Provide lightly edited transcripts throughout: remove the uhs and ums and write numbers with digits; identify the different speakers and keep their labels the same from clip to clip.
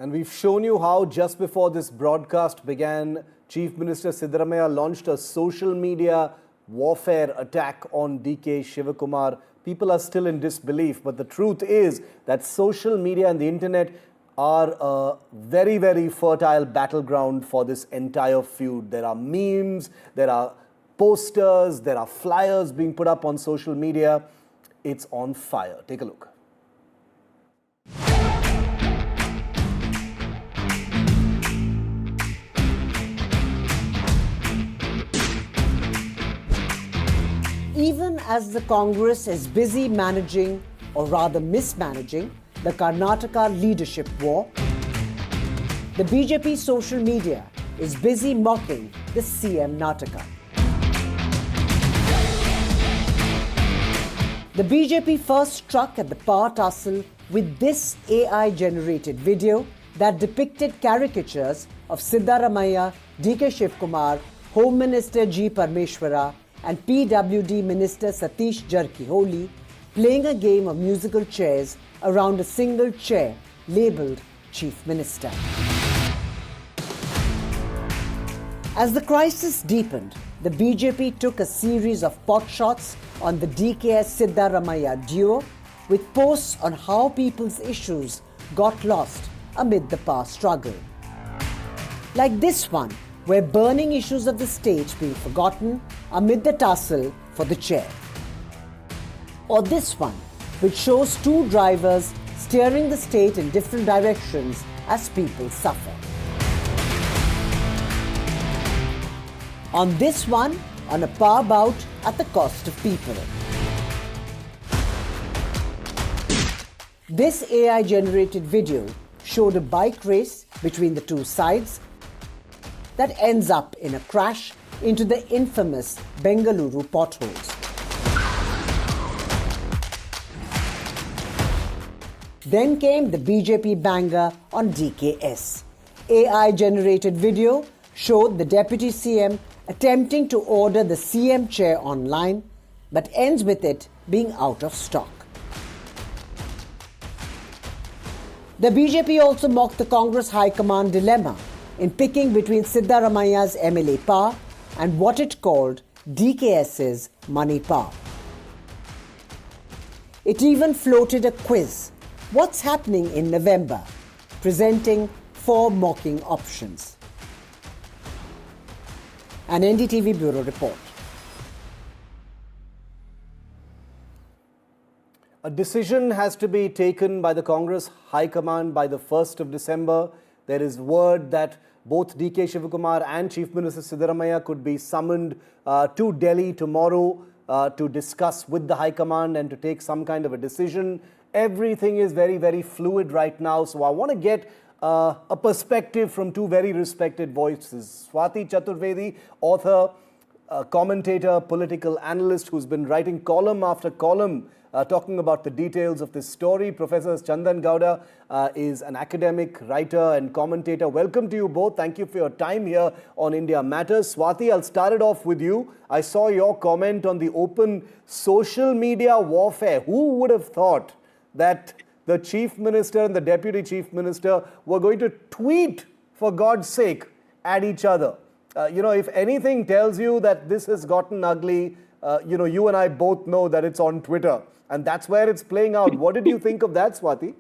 Speaker 1: And we've shown you how just before this broadcast began, Chief Minister Siddaramaiah launched a social media warfare attack on DK Shivakumar. People are still in disbelief, but the truth is that social media and the internet are a very, very fertile battleground for this entire feud. There are memes, there are posters, there are flyers being put up on social media. It's on fire. Take a look.
Speaker 2: Even as the Congress is busy managing, or rather mismanaging, the Karnataka leadership war, the BJP social media is busy mocking the CM Nataka. The BJP first struck at the power tussle with this AI-generated video that depicted caricatures of Siddaramaiah, DK Shivkumar, Home Minister G. Parmeshwara, and PWD Minister Satish Jarkiholi playing a game of musical chairs around a single chair labelled Chief Minister. As the crisis deepened, the BJP took a series of potshots on the DKS Siddaramaiah duo with posts on how people's issues got lost amid the power struggle. Like this one, where burning issues of the state being forgotten amid the tussle for the chair. Or this one, which shows two drivers steering the state in different directions as people suffer. On this one, on a power bout at the cost of people. This AI-generated video showed a bike race between the two sides that ends up in a crash into the infamous Bengaluru potholes. Then came the BJP banger on DKS. AI-generated video showed the Deputy CM attempting to order the CM chair online, but ends with it being out of stock. The BJP also mocked the Congress High Command dilemma in picking between Siddaramaiah's MLA power and what it called DKS's money power. It even floated a quiz, what's happening in November, presenting 4 mocking options. An NDTV Bureau report.
Speaker 1: A decision has to be taken by the Congress High Command by the 1st of December. There is word that both DK Shivakumar and Chief Minister Siddaramaiah could be summoned to Delhi tomorrow to discuss with the High Command and to take some kind of a decision. Everything is very, very fluid right now. So I want to get a perspective from two very respected voices. Swati Chaturvedi, author, commentator, political analyst who's been writing column after column talking about the details of this story. Professor Chandan Gowda is an academic, writer and commentator. Welcome to you both. Thank you for your time here on India Matters. Swati, I'll start it off with you. I saw your comment on the open social media warfare. Who would have thought that the Chief Minister and the Deputy Chief Minister were going to tweet, for God's sake, at each other? If anything tells you that this has gotten ugly, you and I both know that it's on Twitter. And that's where it's playing out. What did you think of that, Swati?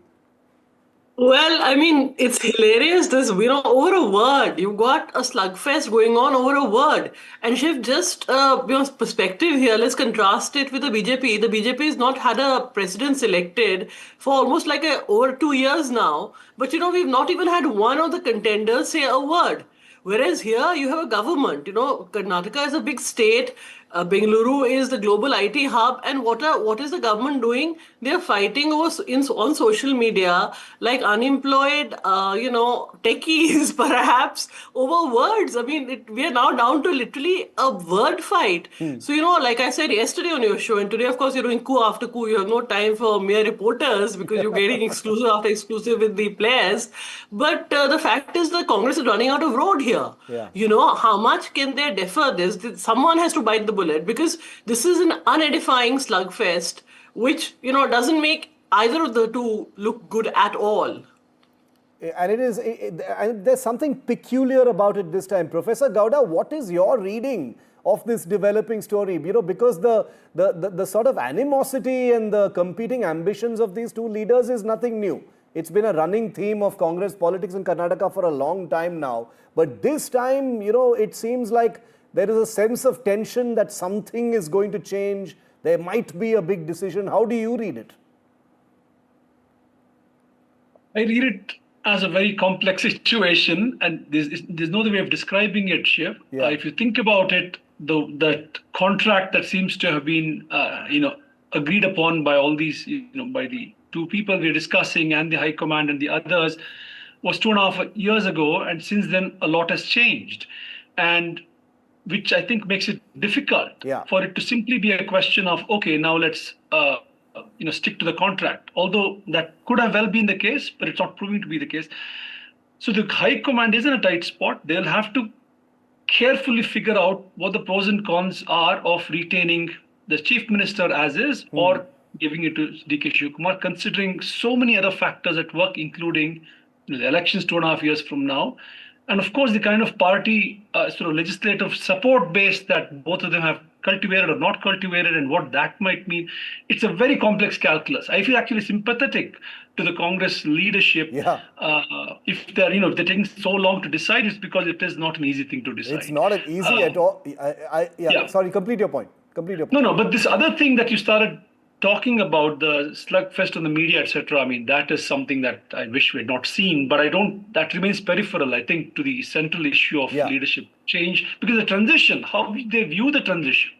Speaker 3: Well, I mean, it's hilarious. Over a word, you've got a slugfest going on over a word. And Shiv, just perspective here, let's contrast it with the BJP. The BJP has not had a president selected for almost over 2 years now. But, we've not even had one of the contenders say a word. Whereas here you have a government, Karnataka is a big state, Bengaluru is the global IT hub, and what is the government doing? They're fighting on social media like unemployed, techies perhaps over words. I mean, we are now down to literally a word fight. So, like I said yesterday on your show, and today, of course, you're doing coup after coup. You have no time for mere reporters because you're getting exclusive after exclusive with the players. But the fact is the Congress is running out of road here.
Speaker 1: Yeah.
Speaker 3: How much can they defer this? Someone has to bite the bullet, because this is an unedifying slugfest, which, doesn't make either of the two look good at all.
Speaker 1: And and there's something peculiar about it this time. Professor Gowda, what is your reading of this developing story? Because the sort of animosity and the competing ambitions of these two leaders is nothing new. It's been a running theme of Congress politics in Karnataka for a long time now. But this time, it seems like there is a sense of tension that something is going to change. There might be a big decision. How do you read it?
Speaker 4: I read it as a very complex situation, and there's no other way of describing it, Shiv.
Speaker 1: Yeah.
Speaker 4: If you think about it, that contract that seems to have been, agreed upon by all these, by the two people we're discussing and the High Command and the others, was 2.5 years ago, and since then a lot has changed, and which I think makes it difficult for it to simply be a question of, okay, now let's stick to the contract. Although that could have well been the case, but it's not proving to be the case. So the High Command is in a tight spot. They'll have to carefully figure out what the pros and cons are of retaining the Chief Minister as is or giving it to D.K. Shivakumar, considering so many other factors at work, including the elections 2.5 years from now. And of course, the kind of party sort of legislative support base that both of them have cultivated or not cultivated, and what that might mean. It's a very complex calculus. I feel actually sympathetic to the Congress leadership. If they're taking so long to decide, it's because it is not an easy thing to decide.
Speaker 1: It's not an easy at all. Sorry, complete your point.
Speaker 4: No, but this other thing that you started talking about, the slugfest on the media, etc., I mean, that is something that I wish we had not seen, but that remains peripheral, I think, to the central issue of leadership change, because the transition, how they view the transition.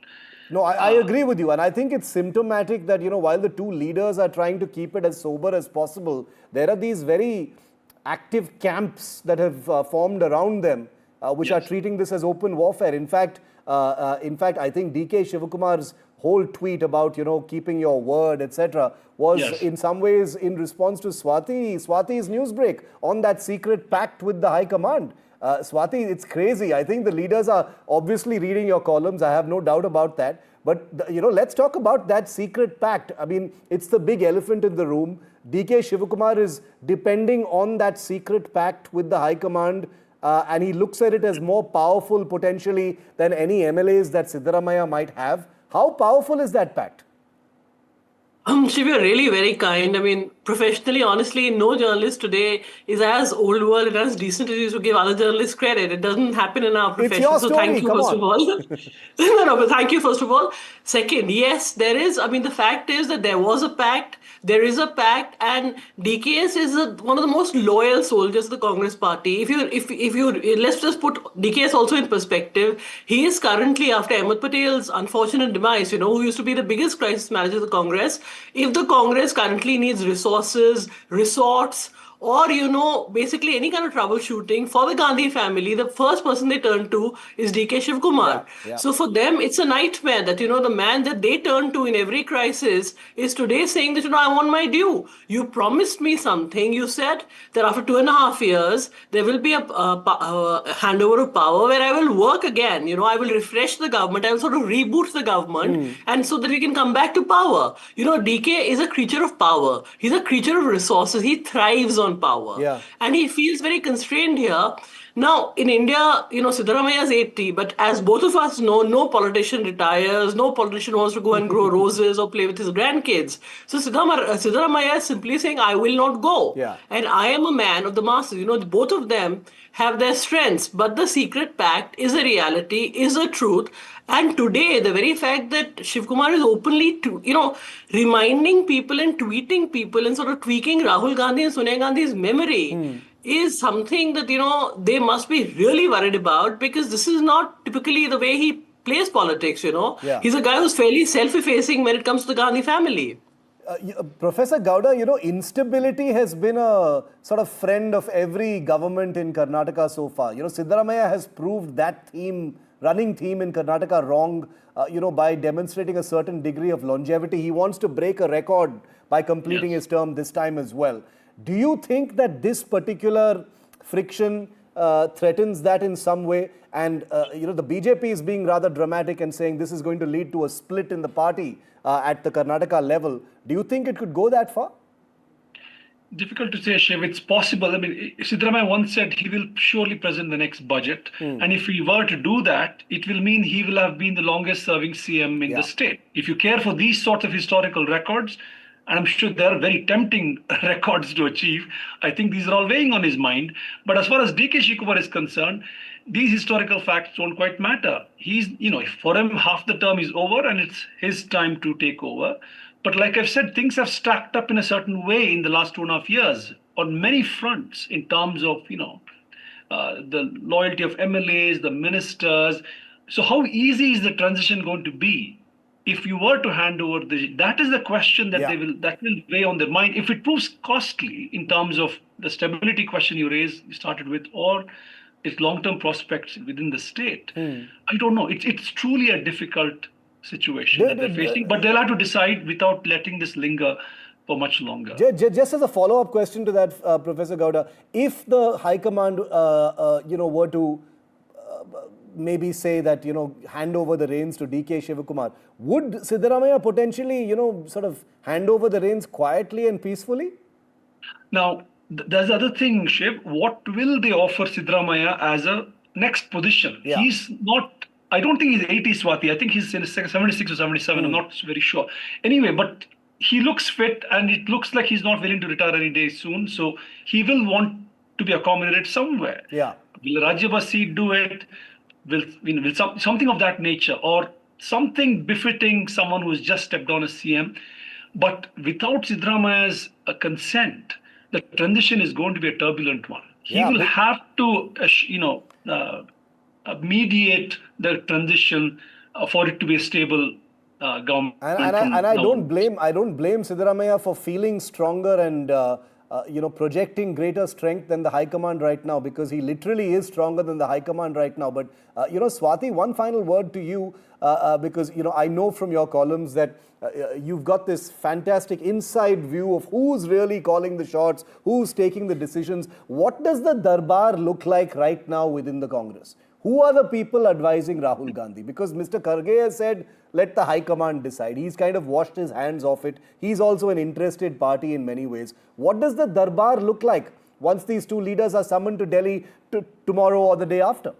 Speaker 1: No, I agree with you, and I think it's symptomatic that, while the two leaders are trying to keep it as sober as possible, there are these very active camps that have formed around them, which are treating this as open warfare. In fact, I think D.K. Shivakumar's whole tweet about, keeping your word, etc., was in some ways in response to Swati's newsbreak on that secret pact with the High Command. Swati, it's crazy. I think the leaders are obviously reading your columns. I have no doubt about that. But, let's talk about that secret pact. I mean, it's the big elephant in the room. D.K. Shivakumar is depending on that secret pact with the High Command, and he looks at it as more powerful potentially than any MLAs that Siddaramaiah might have. How powerful is that pact?
Speaker 3: Shiv, you're really very kind. I mean, professionally, honestly, no journalist today is as old world and as decent as you used to give other journalists credit. It doesn't happen in our profession.
Speaker 1: It's your story.
Speaker 3: So thank you, first of all. But thank you, first of all. Second, yes, there is. I mean, the fact is that there was a pact. There is a pact, and DKS is one of the most loyal soldiers of the Congress party. If you let's just put DKS also in perspective. He is currently, after Ahmed Patel's unfortunate demise, who used to be the biggest crisis manager of the Congress. If the Congress currently needs resources, resorts, or, basically any kind of troubleshooting for the Gandhi family, the first person they turn to is D.K. Shivkumar. So for them, it's a nightmare that, the man that they turn to in every crisis is today saying that, I want my due. You promised me something. You said that after 2.5 years, there will be a handover of power where I will work again. I will refresh the government. I will sort of reboot the government, and so that we can come back to power. DK is a creature of power. He's a creature of resources. He thrives on power. And he feels very constrained here. Now, in India, Siddaramaiah is 80, but as both of us know, no politician retires, no politician wants to go and grow roses or play with his grandkids. So Siddaramaiah is simply saying, I will not go. And I am a man of the masses. Both of them have their strengths, but the secret pact is a reality, is a truth. And today, the very fact that Shivkumar is openly, reminding people and tweeting people and sort of tweaking Rahul Gandhi and Sonia Gandhi's memory is something that, they must be really worried about, because this is not typically the way he plays politics, He's a guy who's fairly self-effacing when it comes to the Gandhi family.
Speaker 1: Professor Gowda, instability has been a sort of friend of every government in Karnataka so far. Siddaramaiah has proved that running theme in Karnataka wrong, by demonstrating a certain degree of longevity. He wants to break a record by completing his term this time as well. Do you think that this particular friction threatens that in some way? And, the BJP is being rather dramatic and saying this is going to lead to a split in the party at the Karnataka level. Do you think it could go that far?
Speaker 4: Difficult to say, Shiv. It's possible. I mean, Siddaramaiah once said he will surely present the next budget. And if he were to do that, it will mean he will have been the longest serving CM in the state. If you care for these sorts of historical records, and I'm sure there are very tempting records to achieve, I think these are all weighing on his mind. But as far as DK Shivakumar is concerned, these historical facts don't quite matter. He's, for him, half the term is over and it's his time to take over. But like I've said, things have stacked up in a certain way in the last 2.5 years on many fronts in terms of, the loyalty of MLAs, the ministers. So how easy is the transition going to be if you were to hand over that is the question that that will weigh on their mind. If it proves costly in terms of the stability question you started with, or its long-term prospects within the state, I don't know. It's truly a difficult situation that they're facing, but they'll have to decide without letting this linger for much longer.
Speaker 1: Just as a follow-up question to that, Professor Gowda, if the High Command, were to maybe say that, hand over the reins to DK Shivakumar, would Siddaramaiah potentially, sort of hand over the reins quietly and peacefully?
Speaker 4: Now, there's the other thing, Shiv. What will they offer Siddaramaiah as a next position? He's not. I don't think he's 80, Swati. I think he's in 76 or 77. I'm not very sure. Anyway, but he looks fit and it looks like he's not willing to retire any day soon. So he will want to be accommodated somewhere.
Speaker 1: Yeah.
Speaker 4: Will Rajya Sabha seat do it? Will something of that nature, or something befitting someone who's just stepped down as CM? But without Siddaramaiah's consent, the transition is going to be a turbulent one. He will have to, mediate the transition for it to be a stable government.
Speaker 1: And I don't blame Siddaramaiah for feeling stronger and projecting greater strength than the High Command right now, because he literally is stronger than the High Command right now. But Swati, one final word to you, because I know from your columns that you've got this fantastic inside view of who's really calling the shots, who's taking the decisions. What does the Darbar look like right now within the Congress? Who are the people advising Rahul Gandhi? Because Mr. Kharge has said, let the High Command decide. He's kind of washed his hands off it. He's also an interested party in many ways. What does the Darbar look like once these two leaders are summoned to Delhi tomorrow or the day after?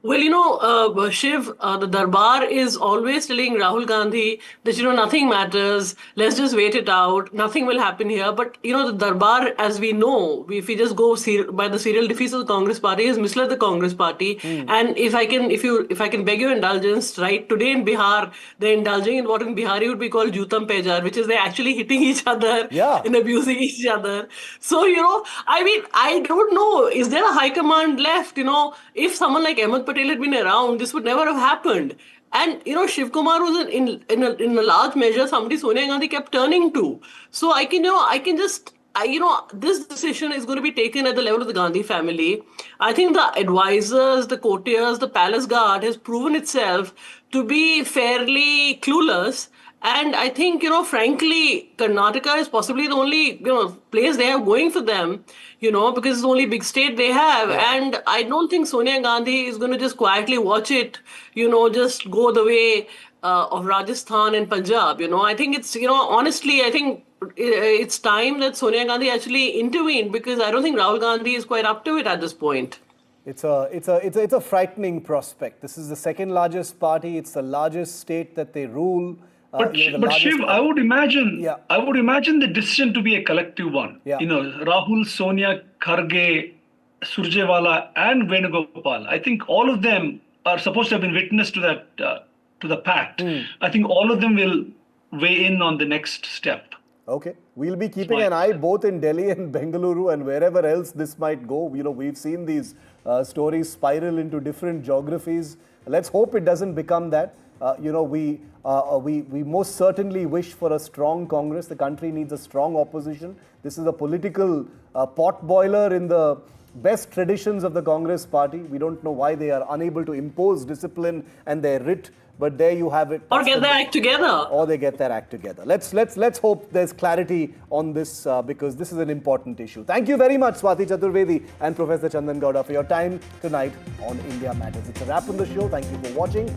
Speaker 3: Well, Shiv, the Darbar is always telling Rahul Gandhi that, nothing matters. Let's just wait it out. Nothing will happen here. But, the Darbar, as we know, if we just go by the serial defeats of the Congress party, has misled the Congress party. And if I can beg your indulgence, right, today in Bihar, they're indulging in what in Bihari would be called Jutam Pejar, which is they're actually hitting each other and abusing each other. So, I don't know. Is there a high command left? If someone like Ahmed Patel had been around, this would never have happened. And Shiv Kumar was in a large measure somebody Sonia Gandhi kept turning to. So this decision is going to be taken at the level of the Gandhi family. I think the advisors, the courtiers, the palace guard has proven itself to be fairly clueless. And I think, frankly, Karnataka is possibly the only, place they have going for them, because it's the only big state they have. Yeah. And I don't think Sonia Gandhi is going to just quietly watch it, just go the way of Rajasthan and Punjab. I think it's, honestly, I think it's time that Sonia Gandhi actually intervened, because I don't think Rahul Gandhi is quite up to it at this point.
Speaker 1: It's a frightening prospect. This is the second largest party. It's the largest state that they rule.
Speaker 4: But Shiv, I would imagine the decision to be a collective one. Yeah. Rahul, Sonia, Kharge, Surjewala, and Venugopal. I think all of them are supposed to have been witness to that to the pact. I think all of them will weigh in on the next step.
Speaker 1: Okay, we'll be keeping an eye both in Delhi and Bengaluru and wherever else this might go. We've seen these stories spiral into different geographies. Let's hope it doesn't become that. We most certainly wish for a strong Congress. The country needs a strong opposition. This is a political pot boiler in the best traditions of the Congress party. We don't know why they are unable to impose discipline and their writ, but there you have it.
Speaker 3: Or get their act together.
Speaker 1: Or they get their act together. Let's hope there's clarity on this because this is an important issue. Thank you very much, Swati Chaturvedi and Professor Chandan Gowda, for your time tonight on India Matters. It's a wrap on the show. Thank you for watching.